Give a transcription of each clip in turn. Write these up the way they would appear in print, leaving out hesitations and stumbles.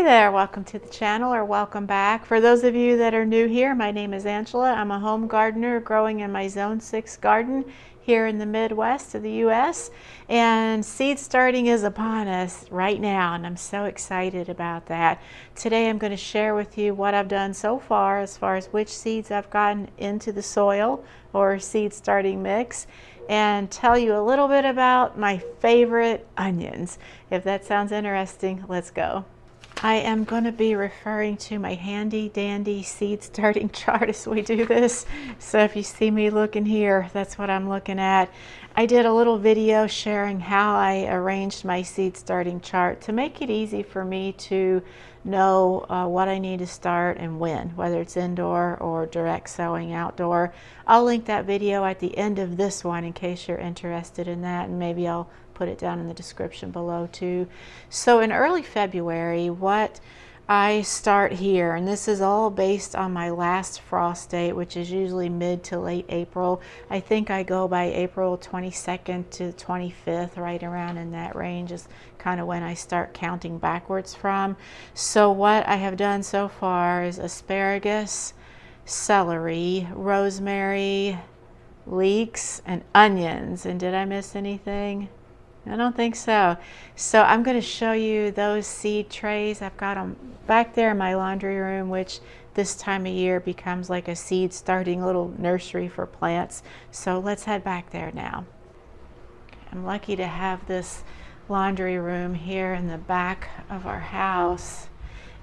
there, welcome to the channel or welcome back. For those of you that are new here, my name is Angela. I'm a home gardener growing in my Zone 6 garden here in the Midwest of the US, and seed starting is upon us right now, and I'm so excited about that. Today I'm going to share with you what I've done so far as which seeds I've gotten into the soil or seed starting mix, and tell you a little bit about my favorite onions. If that sounds interesting, let's go. I am going to be referring to my handy dandy seed starting chart as we do this. So if you see me looking here, that's what I'm looking at. I did a little video sharing how I arranged my seed starting chart to make it easy for me to know what I need to start and when, whether it's indoor or direct sowing outdoor. I'll link that video at the end of this one in case you're interested in that, and maybe I'll put it down in the description below too. So in early February, what I start here, and this is all based on my last frost date, which is usually mid to late April. I think I go by April 22nd to 25th, right around in that range is kind of when I start counting backwards from. So what I have done so far is asparagus, celery, rosemary, leeks, and onions. And did I miss anything? I don't think so. So I'm going to show you those seed trays. I've got them back there in my laundry room, which this time of year becomes like a seed starting little nursery for plants. So let's head back there now. I'm lucky to have this laundry room here in the back of our house.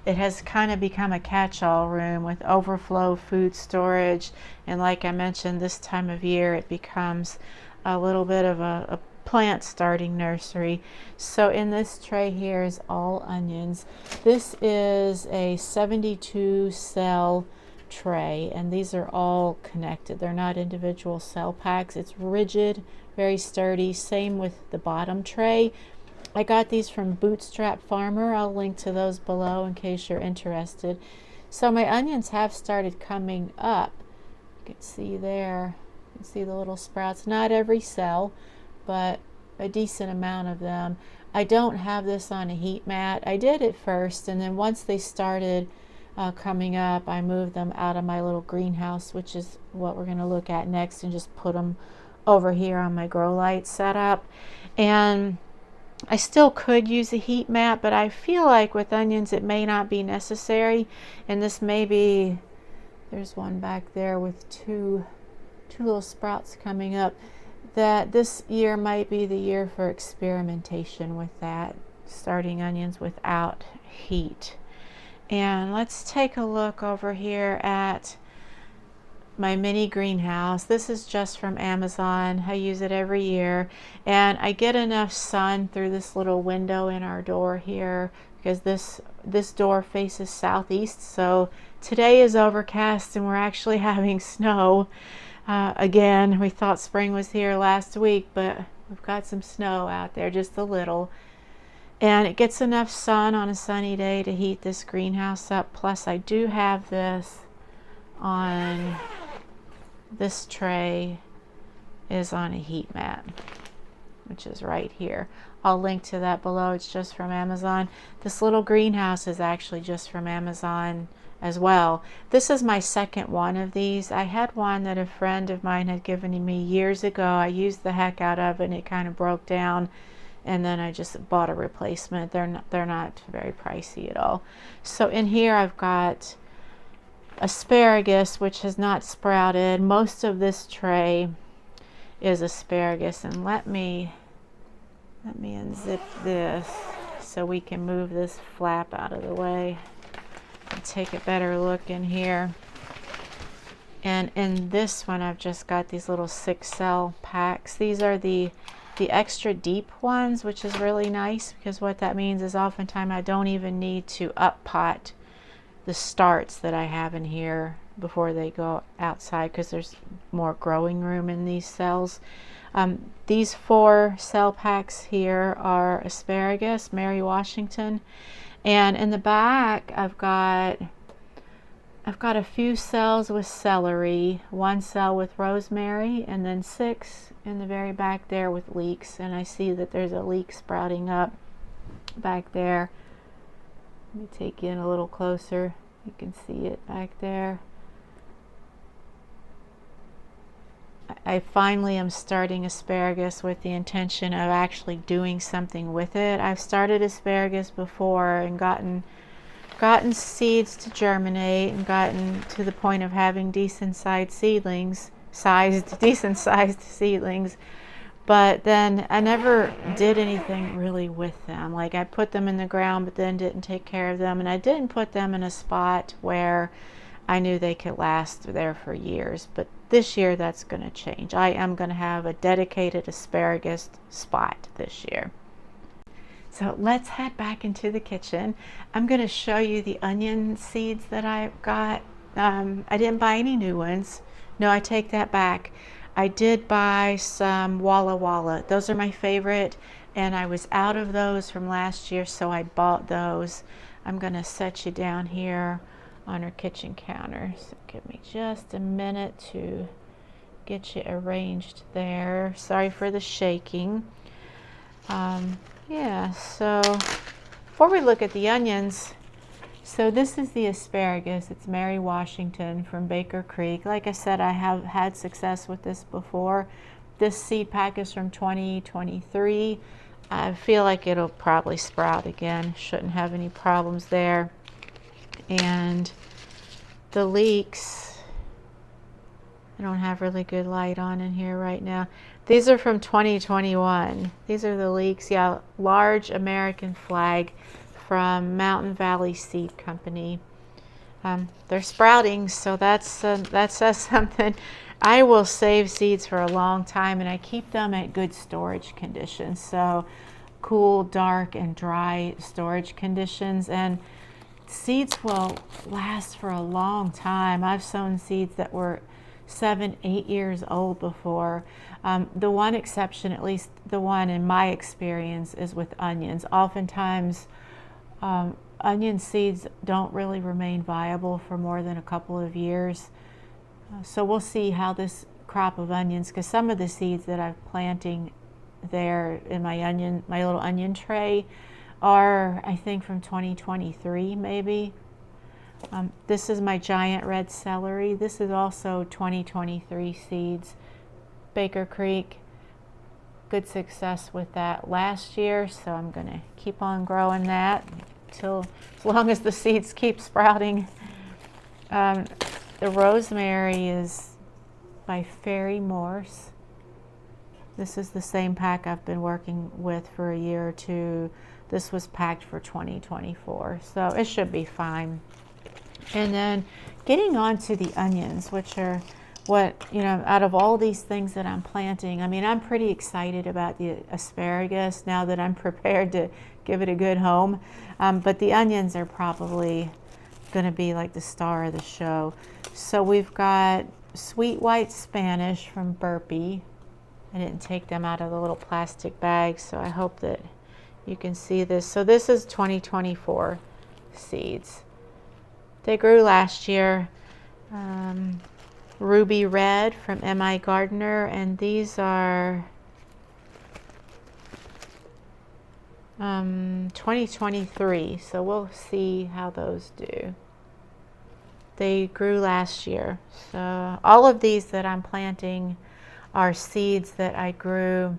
It has kind of become a catch-all room with overflow food storage, and like I mentioned, this time of year it becomes a little bit of a plant starting nursery. So in this tray here is all onions. This is a 72 cell tray, and these are all connected. They're not individual cell packs. It's rigid, very sturdy. Same with the bottom tray. I got these from Bootstrap Farmer. I'll link to those below in case you're interested. So my onions have started coming up. You can see there, you can see the little sprouts. Not every cell, but a decent amount of them. I don't have this on a heat mat. I did at first, and then once they started coming up, I moved them out of my little greenhouse, which is what we're going to look at next, and just put them over here on my grow light setup. And I still could use a heat mat, but I feel like with onions it may not be necessary. And this may be, there's one back there with two little sprouts coming up, that this year might be the year for experimentation with that, starting onions without heat. And let's take a look over here at my mini greenhouse. This is just from Amazon. I use it every year, and I get enough sun through this little window in our door here because this door faces southeast. So today is overcast and we're actually having snow. Again, we thought spring was here last week, but we've got some snow out there, just a little. And it gets enough sun on a sunny day to heat this greenhouse up. Plus, I do have this on, this tray is on a heat mat, which is right here. I'll link to that below. It's just from Amazon. This little greenhouse is actually just from Amazon as well. This is my second one of these. I had one that a friend of mine had given me years ago. I used the heck out of it and it kind of broke down, and then I just bought a replacement. They're not very pricey at all. So in here I've got asparagus, which has not sprouted. Most of this tray is asparagus, and let me unzip this so we can move this flap out of the way and take a better look in here. And in this one I've just got these little 6 cell packs. These are the extra deep ones, which is really nice because what that means is oftentimes I don't even need to up pot the starts that I have in here before they go outside because there's more growing room in these cells. These 4 cell packs here are asparagus, Mary Washington, and in the back I've got a few cells with celery, 1 cell with rosemary, and then 6 in the very back there with leeks. And I see that there's a leek sprouting up back there. Let me take you in a little closer. You can see it back there. I finally am starting asparagus with the intention of actually doing something with it. I've started asparagus before and gotten seeds to germinate and gotten to the point of having decent sized seedlings, but then I never did anything really with them. Like I put them in the ground but then didn't take care of them, and I didn't put them in a spot where I knew they could last there for years. But this year that's going to change. I am going to have a dedicated asparagus spot this year. So let's head back into the kitchen. I'm going to show you the onion seeds that I've got. I didn't buy any new ones. No, I take that back. I did buy some Walla Walla. Those are my favorite, and I was out of those from last year, so I bought those. I'm going to set you down here on our kitchen counter. So give me just a minute to get you arranged there. Sorry for the shaking. Yeah, so before we look at the onions, so this is the asparagus. It's Mary Washington from Baker Creek. Like I said, I have had success with this before. This seed pack is from 2023. I feel like it'll probably sprout again. Shouldn't have any problems there. And the leeks, I don't have really good light on in here right now. These are from 2021. These are the leeks. Yeah, large American flag from Mountain Valley Seed Company. They're sprouting, so that says something. I will save seeds for a long time, and I keep them at good storage conditions. So cool, dark, and dry storage conditions. And seeds will last for a long time. I've sown seeds that were 7, 8 years old before. The one exception, at least the one in my experience, is with onions. Oftentimes, onion seeds don't really remain viable for more than a couple of years. So we'll see how this crop of onions, because some of the seeds that I'm planting there in my little onion tray are, I think, from 2023 maybe. This is my giant red celery. This is also 2023 seeds. Baker Creek, good success with that last year, so I'm going to keep on growing that as long as the seeds keep sprouting. The rosemary is by Fairy Morse. This is the same pack I've been working with for a year or two. This was packed for 2024, so it should be fine. And then getting on to the onions, which are what, out of all these things that I'm planting, I mean, I'm pretty excited about the asparagus now that I'm prepared to give it a good home. But the onions are probably going to be like the star of the show. So we've got sweet white Spanish from Burpee. I didn't take them out of the little plastic bags, so I hope that you can see this. So this is 2024 seeds. They grew last year. Ruby Red from M.I. Gardner, and these are 2023, so we'll see how those do. They grew last year. So all of these that I'm planting are seeds that I grew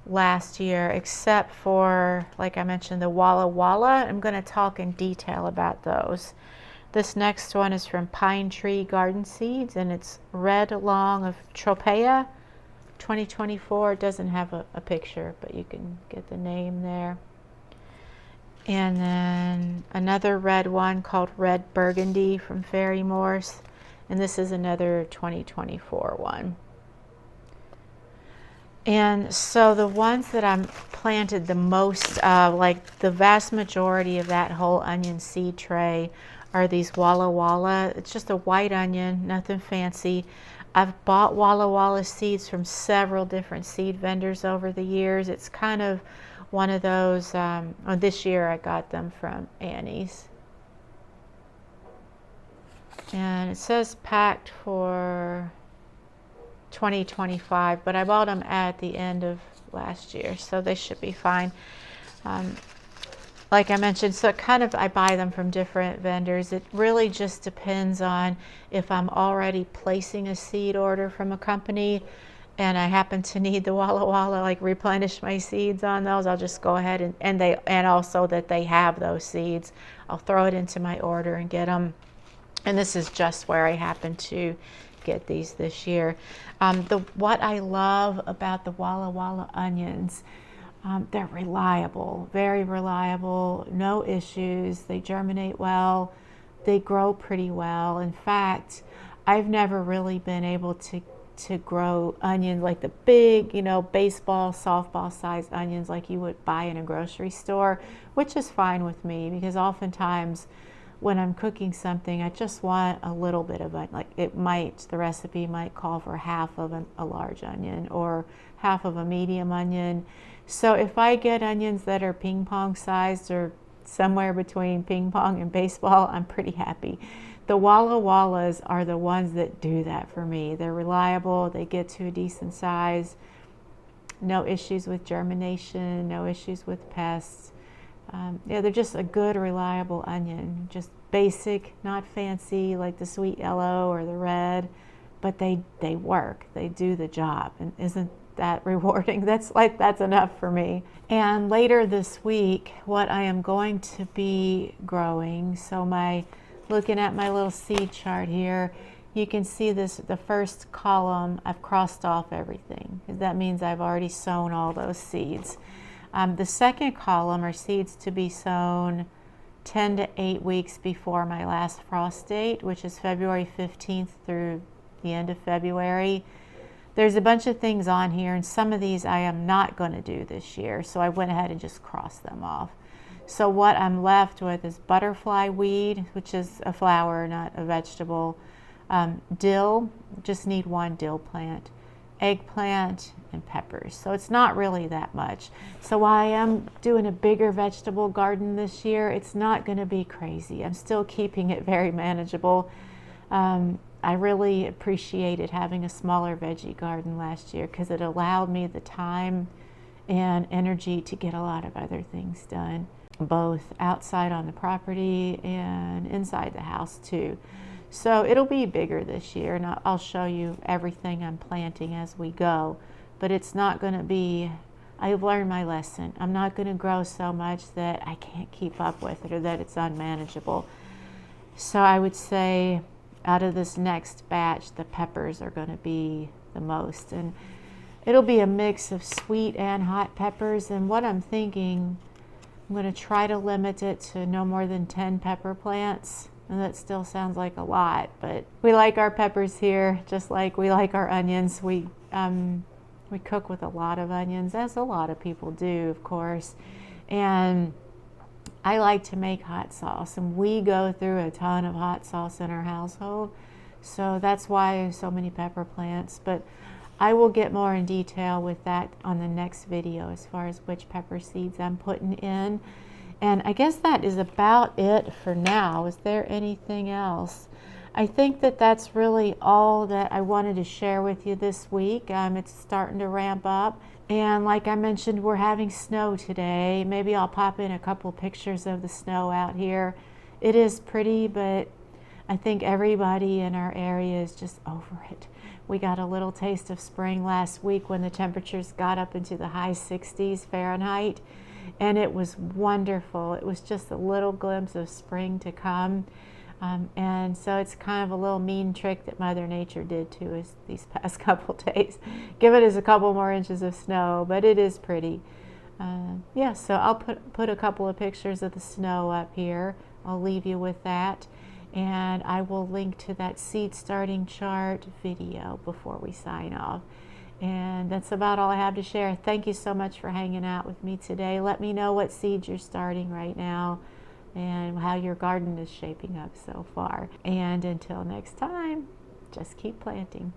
last year, except for, like I mentioned, the Walla Walla. I'm going to talk in detail about those. This next one is from Pine Tree Garden Seeds, and it's Red Long of Tropea, 2024. It doesn't have a picture, but you can get the name there. And then another red one called Red Burgundy from Fairy Morse, and this is another 2024 one. And so the ones that I'm planted the most of, like the vast majority of that whole onion seed tray, are these Walla Walla. It's just a white onion, nothing fancy. I've bought Walla Walla seeds from several different seed vendors over the years. It's kind of one of those, this year I got them from Annie's. And it says packed for 2025, but I bought them at the end of last year, so they should be fine. like I mentioned, so I buy them from different vendors. It really just depends on if I'm already placing a seed order from a company and I happen to need the Walla Walla, like replenish my seeds on those, I'll just go ahead and also that they have those seeds. I'll throw it into my order and get them. And this is just where I happen to get these this year. What I love about the Walla Walla onions, they're reliable, very reliable, no issues. They germinate well, they grow pretty well. In fact, I've never really been able to grow onions like the big, baseball, softball sized onions like you would buy in a grocery store, which is fine with me because oftentimes when I'm cooking something, I just want a little bit of it. Like the recipe might call for half of a large onion or half of a medium onion. So if I get onions that are ping pong sized or somewhere between ping pong and baseball, I'm pretty happy. The Walla Wallas are the ones that do that for me. They're reliable, they get to a decent size, no issues with germination, no issues with pests. They're just a good, reliable onion. Just basic, not fancy like the sweet yellow or the red, but they work. They do the job. And isn't that rewarding? That's enough for me. And later this week, what I am going to be growing, looking at my little seed chart here, you can see the first column, I've crossed off everything. That means I've already sown all those seeds. The second column are seeds to be sown 10 to 8 weeks before my last frost date, which is February 15th through the end of February. There's a bunch of things on here, and some of these I am not going to do this year, so I went ahead and just crossed them off. So what I'm left with is butterfly weed, which is a flower, not a vegetable. Dill, just need one dill plant. Eggplant and peppers. So it's not really that much. So while I am doing a bigger vegetable garden this year, it's not going to be crazy. I'm still keeping it very manageable. I really appreciated having a smaller veggie garden last year because it allowed me the time and energy to get a lot of other things done, both outside on the property and inside the house too. So it'll be bigger this year, and I'll show you everything I'm planting as we go. But it's not going to be, I've learned my lesson. I'm not going to grow so much that I can't keep up with it or that it's unmanageable. So I would say out of this next batch, the peppers are going to be the most. And it'll be a mix of sweet and hot peppers. And what I'm thinking, I'm going to try to limit it to no more than 10 pepper plants. And that still sounds like a lot, but we like our peppers here, just like we like our onions. We cook with a lot of onions, as a lot of people do, of course. And I like to make hot sauce, and we go through a ton of hot sauce in our household. So that's why so many pepper plants. But I will get more in detail with that on the next video as far as which pepper seeds I'm putting in. And I guess that is about it for now. Is there anything else? I think that's really all that I wanted to share with you this week. It's starting to ramp up. And like I mentioned, we're having snow today. Maybe I'll pop in a couple pictures of the snow out here. It is pretty, but I think everybody in our area is just over it. We got a little taste of spring last week when the temperatures got up into the high 60s Fahrenheit. And it was wonderful. It was just a little glimpse of spring to come. And so it's kind of a little mean trick that Mother Nature did to us these past couple days. Give it as a couple more inches of snow, but it is pretty. So I'll put a couple of pictures of the snow up here. I'll leave you with that. And I will link to that seed starting chart video before we sign off. And that's about all I have to share. Thank you so much for hanging out with me today. Let me know what seeds you're starting right now and how your garden is shaping up so far. And until next time, just keep planting.